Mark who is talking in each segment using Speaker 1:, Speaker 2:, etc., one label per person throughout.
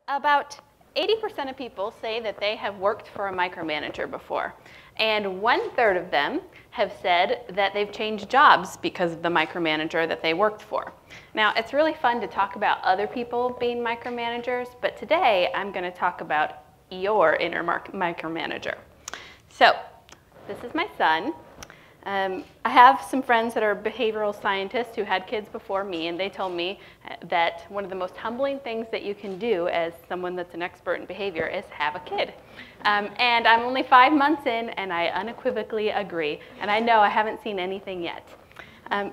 Speaker 1: About 80% of people say that they have worked for a micromanager before, and 1/3 of them have said that they've changed jobs because of the micromanager that they worked for. Now, it's really fun to talk about other people being micromanagers, but today I'm going to talk about your inner micromanager. So, this is my son. I have some friends that are behavioral scientists who had kids before me, and they told me that one of the most humbling things that you can do as someone that's an expert in behavior is have a kid. And I'm only 5 months in, and I unequivocally agree. And I know I haven't seen anything yet.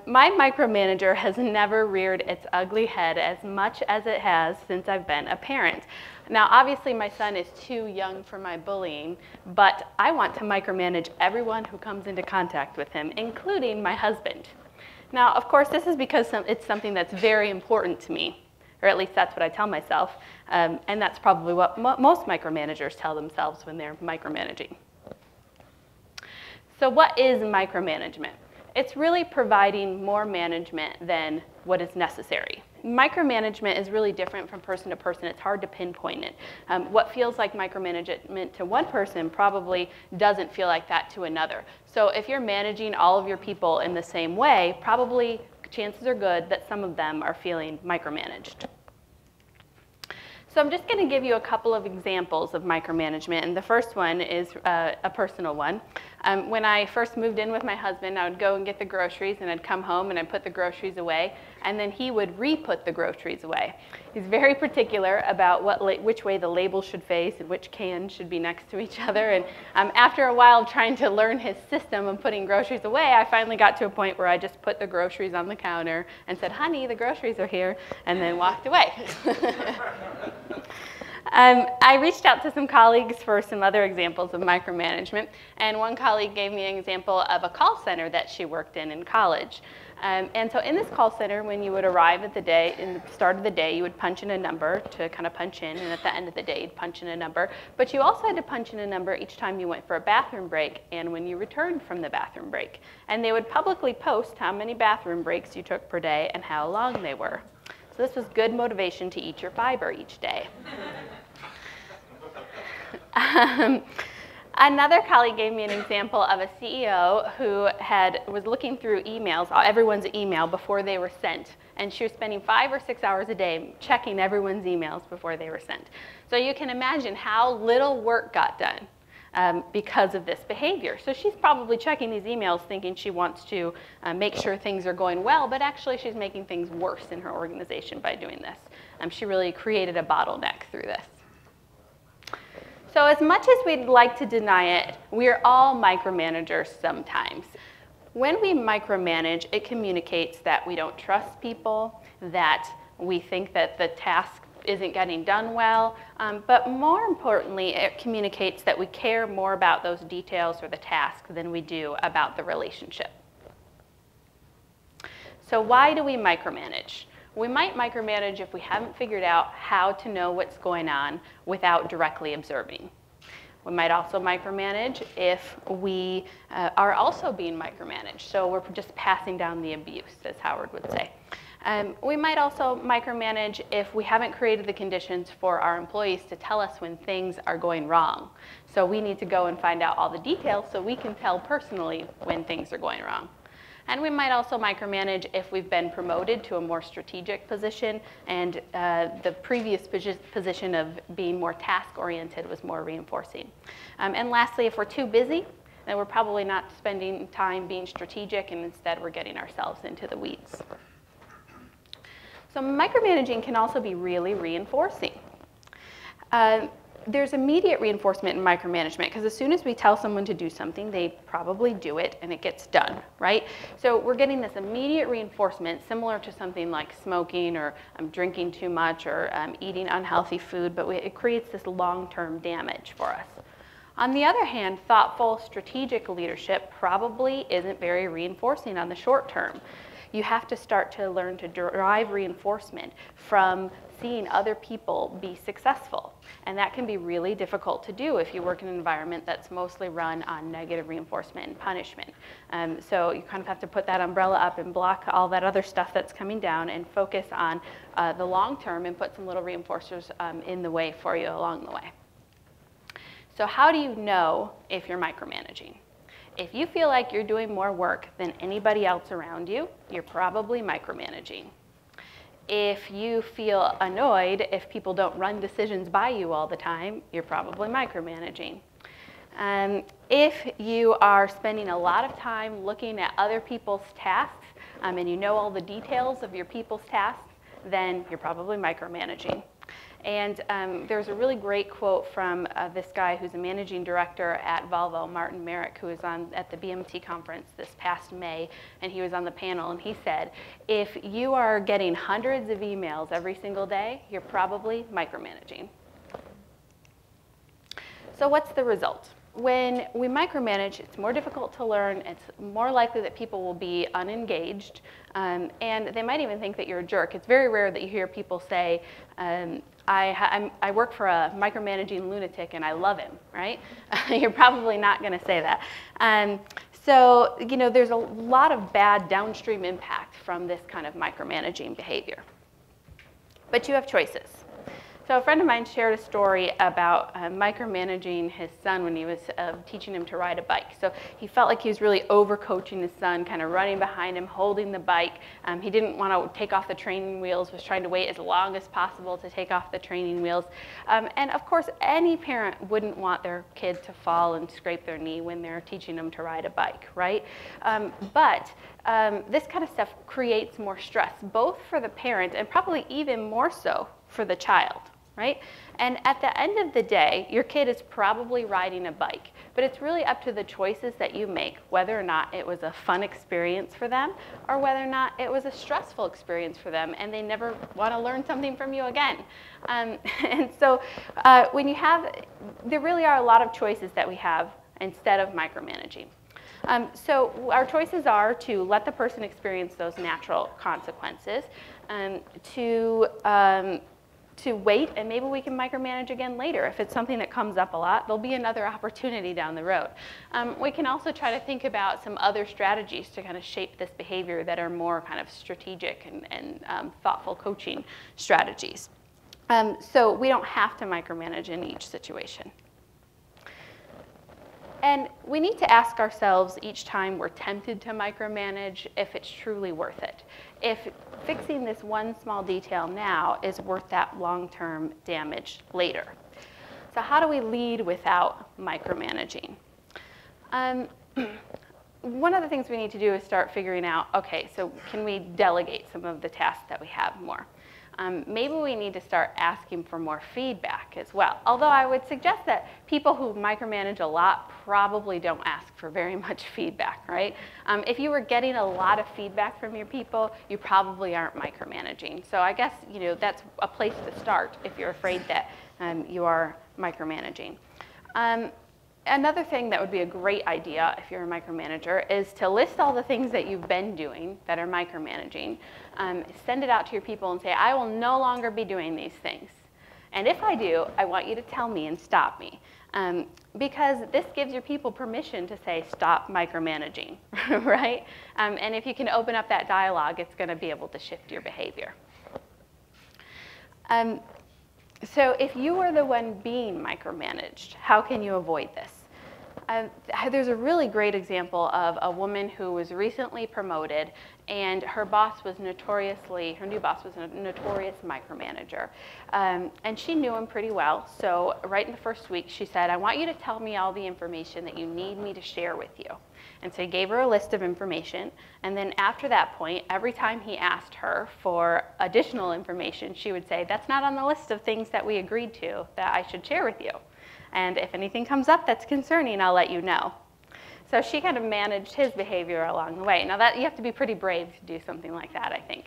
Speaker 1: My micromanager has never reared its ugly head as much as it has since I've been a parent. Now, obviously, my son is too young for my bullying, but I want to micromanage everyone who comes into contact with him, including my husband. Now, of course, this is because it's something that's very important to me, or at least that's what I tell myself, and that's probably what most micromanagers tell themselves when they're micromanaging. So what is micromanagement? It's really providing more management than what is necessary. Micromanagement is really different from person to person. It's hard to pinpoint it. What feels like micromanagement to one person probably doesn't feel like that to another. So if you're managing all of your people in the same way, probably chances are good that some of them are feeling micromanaged. So I'm just going to give you a couple of examples of micromanagement, and the first one is a personal one. When I first moved in with my husband, I would go and get the groceries, and I'd come home and I'd put the groceries away, and then he would re-put the groceries away. He's very particular about which way the label should face and which cans should be next to each other, and after a while of trying to learn his system of putting groceries away, I finally got to a point where I just put the groceries on the counter and said, "Honey, the groceries are here," and then walked away. I reached out to some colleagues for some other examples of micromanagement, and one colleague gave me an example of a call center that she worked in college. And so in this call center, when you would arrive at in the start of the day, you would punch in a number to kind of punch in, and at the end of the day, you'd punch in a number. But you also had to punch in a number each time you went for a bathroom break and when you returned from the bathroom break. And they would publicly post how many bathroom breaks you took per day and how long they were. So this was good motivation to eat your fiber each day. Another colleague gave me an example of a CEO who was looking through emails, everyone's email before they were sent, and she was spending 5 or 6 hours a day checking everyone's emails before they were sent. So you can imagine how little work got done because of this behavior. So she's probably checking these emails thinking she wants to make sure things are going well, but actually she's making things worse in her organization by doing this. She really created a bottleneck through this. So as much as we'd like to deny it, we're all micromanagers sometimes. When we micromanage, it communicates that we don't trust people, that we think that the task isn't getting done well, but more importantly, it communicates that we care more about those details or the task than we do about the relationship. So why do we micromanage? We might micromanage if we haven't figured out how to know what's going on without directly observing. We might also micromanage if we are also being micromanaged. So we're just passing down the abuse, as Howard would say. We might also micromanage if we haven't created the conditions for our employees to tell us when things are going wrong. So we need to go and find out all the details so we can tell personally when things are going wrong. And we might also micromanage if we've been promoted to a more strategic position and the previous position of being more task-oriented was more reinforcing. And lastly, if we're too busy, then we're probably not spending time being strategic, and instead we're getting ourselves into the weeds. So micromanaging can also be really reinforcing. There's immediate reinforcement in micromanagement because as soon as we tell someone to do something, they probably do it and it gets done, right? So we're getting this immediate reinforcement similar to something like smoking or drinking too much or eating unhealthy food, but it creates this long-term damage for us. On the other hand, thoughtful, strategic leadership probably isn't very reinforcing on the short term. you have to start to learn to derive reinforcement from seeing other people be successful. And that can be really difficult to do if you work in an environment that's mostly run on negative reinforcement and punishment. So you kind of have to put that umbrella up and block all that other stuff that's coming down and focus on the long term and put some little reinforcers in the way for you along the way. So how do you know if you're micromanaging? If you feel like you're doing more work than anybody else around you, you're probably micromanaging. If you feel annoyed if people don't run decisions by you all the time, you're probably micromanaging. If you are spending a lot of time looking at other people's tasks and you know all the details of your people's tasks, then you're probably micromanaging. And there's a really great quote from this guy who's a managing director at Volvo, Martin Merrick, who was at the BMT Conference this past May, and he was on the panel, and he said, if you are getting hundreds of emails every single day, you're probably micromanaging. So what's the result? When we micromanage, it's more difficult to learn, it's more likely that people will be unengaged, and they might even think that you're a jerk. It's very rare that you hear people say, I work for a micromanaging lunatic and I love him, right? You're probably not going to say that. So, you know, there's a lot of bad downstream impact from this kind of micromanaging behavior. But you have choices. So a friend of mine shared a story about micromanaging his son when he was teaching him to ride a bike. So he felt like he was really overcoaching his son, kind of running behind him, holding the bike. He didn't want to take off the training wheels, was trying to wait as long as possible to take off the training wheels. And of course, any parent wouldn't want their kid to fall and scrape their knee when they're teaching them to ride a bike, right? But this kind of stuff creates more stress, both for the parent and probably even more so for the child, right? And at the end of the day, your kid is probably riding a bike, but it's really up to the choices that you make, whether or not it was a fun experience for them or whether or not it was a stressful experience for them and they never want to learn something from you again. And so when you have, there really are a lot of choices that we have instead of micromanaging. So our choices are to let the person experience those natural consequences, to wait, and maybe we can micromanage again later. If it's something that comes up a lot, there'll be another opportunity down the road. We can also try to think about some other strategies to kind of shape this behavior that are more kind of strategic and thoughtful coaching strategies. So we don't have to micromanage in each situation. And we need to ask ourselves each time we're tempted to micromanage if it's truly worth it. If fixing this one small detail now is worth that long-term damage later. So how do we lead without micromanaging? One of the things we need to do is start figuring out, okay, so can we delegate some of the tasks that we have more? Maybe we need to start asking for more feedback as well. Although I would suggest that people who micromanage a lot probably don't ask for very much feedback, right? If you were getting a lot of feedback from your people, you probably aren't micromanaging. So I guess, you know, that's a place to start if you're afraid that you are micromanaging. Another thing that would be a great idea if you're a micromanager is to list all the things that you've been doing that are micromanaging. Send it out to your people and say, I will no longer be doing these things. And if I do, I want you to tell me and stop me. Because this gives your people permission to say, stop micromanaging, right? And if you can open up that dialogue, it's going to be able to shift your behavior. So if you are the one being micromanaged, how can you avoid this? There's a really great example of a woman who was recently promoted, and her boss was her new boss was a notorious micromanager. And she knew him pretty well, so right in the first week she said, I want you to tell me all the information that you need me to share with you. And so he gave her a list of information, and then after that point, every time he asked her for additional information, she would say, that's not on the list of things that we agreed to that I should share with you. And if anything comes up that's concerning, I'll let you know. So she kind of managed his behavior along the way. Now that you have to be pretty brave to do something like that, I think.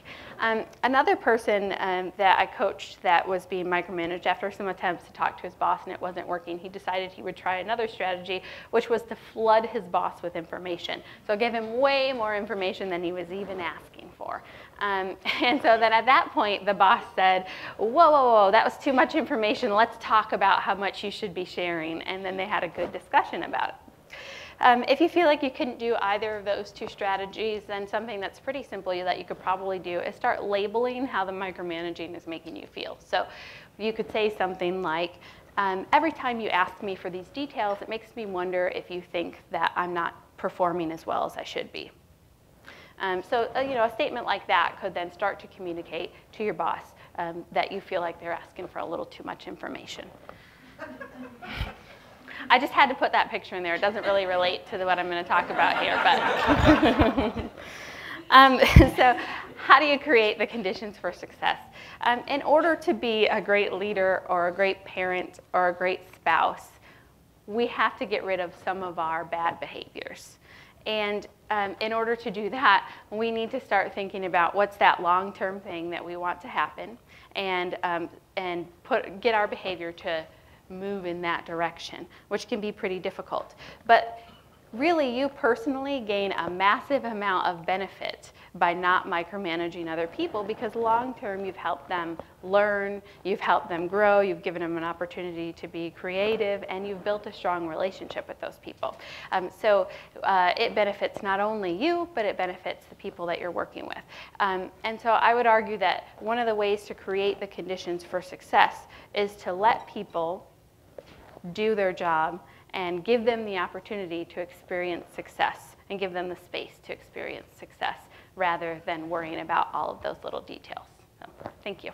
Speaker 1: Another person that I coached that was being micromanaged, after some attempts to talk to his boss and it wasn't working, he decided he would try another strategy, which was to flood his boss with information. So give him way more information than he was even asking for. And so then at that point, the boss said, whoa, whoa, whoa, that was too much information. Let's talk about how much you should be sharing. And then they had a good discussion about it. If you feel like you couldn't do either of those two strategies, then something that's pretty simple that you could probably do is start labeling how the micromanaging is making you feel. So you could say something like, every time you ask me for these details, it makes me wonder if you think that I'm not performing as well as I should be. So a statement like that could then start to communicate to your boss that you feel like they're asking for a little too much information. I just had to put that picture in there. It doesn't really relate to what I'm going to talk about here. But so how do you create the conditions for success? In order to be a great leader or a great parent or a great spouse, we have to get rid of some of our bad behaviors. And in order to do that, we need to start thinking about what's that long-term thing that we want to happen and get our behavior to move in that direction, which can be pretty difficult. But really, you personally gain a massive amount of benefit by not micromanaging other people, because long-term you've helped them learn, you've helped them grow, you've given them an opportunity to be creative, and you've built a strong relationship with those people. So it benefits not only you, but it benefits the people that you're working with. And so I would argue that one of the ways to create the conditions for success is to let people do their job and give them the opportunity to experience success and give them the space to experience success rather than worrying about all of those little details. So, thank you.